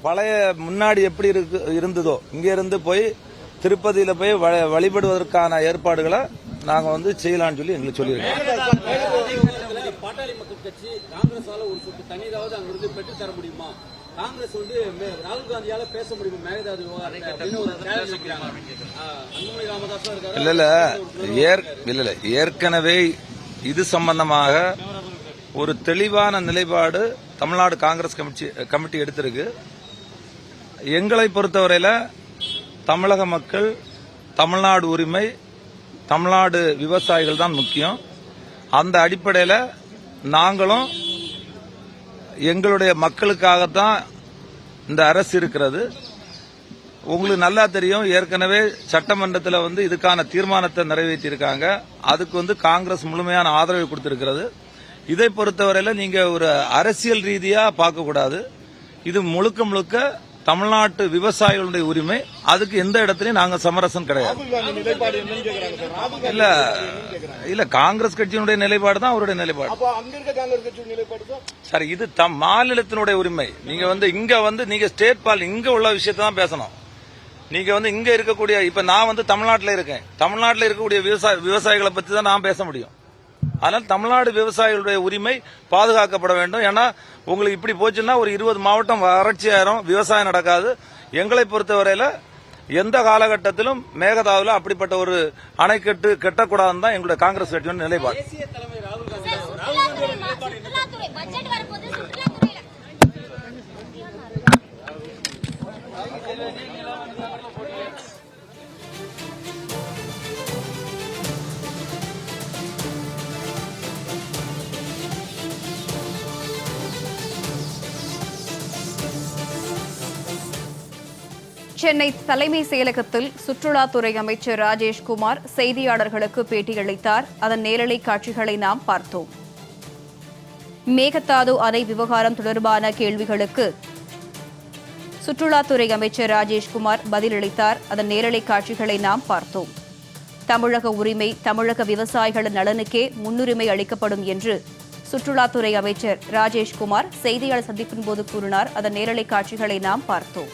பழைய முன்னாடி எப்படி இருந்ததோ இங்க இருந்து போய் திருப்பதியில போய் வழிபடுவதற்கான ஏற்பாடுகளை நாங்க செய்யலாம்னு சொல்லி எங்களுக்கு சொல்லியிருக்கோம். பாட்டாளி மக்கள் கட்சி காங்கிரஸால ஒரு சொட்டு தண்ணீராவது அங்கிருந்து பெற்று தர முடியுமா? காங்கிரஸ் ராகுல் காந்தியால பேச முடியுமா மேகதாது இல்ல ஏற்கனவே இது சம்பந்தமாக ஒரு தெளிவான நிலைப்பாடு தமிழ்நாடு காங்கிரஸ் கமிட்டி எடுத்திருக்கு. எங்களை பொறுத்தவரையில தமிழக மக்கள், தமிழ்நாடு உரிமை, தமிழ்நாடு விவசாயிகள் தான் முக்கியம். அந்த அடிப்படையில் நாங்களும் எங்களுடைய மக்களுக்காகத்தான் இந்த அரசு இருக்கிறது. உங்களுக்கு நல்லா தெரியும், ஏற்கனவே சட்டமன்றத்தில் இதுக்கான தீர்மானத்தை நிறைவேற்றியிருக்காங்க. அதுக்கு காங்கிரஸ் முழுமையான ஆதரவை கொடுத்திருக்கிறது. இதை பொறுத்தவரையில் நீங்க ஒரு அரசியல் ரீதியா பார்க்கக்கூடாது. இது முழுக்க முழுக்க தமிழ்நாட்டு விவசாயிகளுடைய உரிமை. அதுக்கு எந்த இடத்துலயும் நாங்க சமரசம் கிடையாது. இல்ல காங்கிரஸ் கட்சியினுடைய நிலைப்பாடு தான் அவருடைய நிலைப்பாடு. சார், இது மாநிலத்தினுடைய உரிமை. நீங்க இங்க நீங்க ஸ்டேட் இங்க உள்ள விஷயத்தை தான் பேசணும். நீங்க இங்க இருக்கக்கூடிய இப்ப நான் தமிழ்நாட்டில் இருக்கேன். தமிழ்நாட்டில் இருக்கக்கூடிய விவசாயிகளை பத்தி தான் நான் பேச முடியும். அதனால தமிழ்நாடு விவசாயிகளுடைய உரிமை பாதுகாக்கப்பட வேண்டும். ஏன்னா உங்களுக்கு இப்படி போச்சுன்னா ஒரு 20 மாவட்டம் வறட்சியாயிரும், விவசாயம் நடக்காது. எங்களை பொறுத்தவரையில எந்த காலகட்டத்திலும் மேகதாதுல அப்படிப்பட்ட ஒரு அணைக்கட்டு கட்டக்கூடாதுன்னு தான் எங்களுடைய காங்கிரஸ் கட்சியின் நிலைப்பாடு. சென்னை தலைமை செயலகத்தில் சுற்றுலாத்துறை அமைச்சர் ராஜேஷ்குமார் செய்தியாளர்களுக்கு பேட்டியளித்தார். அதன் நேரலை காட்சிகளை நாம் பார்த்தோம். மேகதாது அணை விவகாரம் தொடர்பான கேள்விகளுக்கு சுற்றுலாத்துறை அமைச்சர் ராஜேஷ்குமார் பதிலளித்தார். அதன் நேரலை காட்சிகளை நாம் பார்த்தோம். தமிழக உரிமை, தமிழக விவசாயிகளின் நலனுக்கே முன்னுரிமை அளிக்கப்படும் என்று சுற்றுலாத்துறை அமைச்சர் ராஜேஷ்குமார் செய்தியாளர் சந்திப்பின் போது கூறினார். அதன் நேரலை காட்சிகளை நாம் பார்த்தோம்.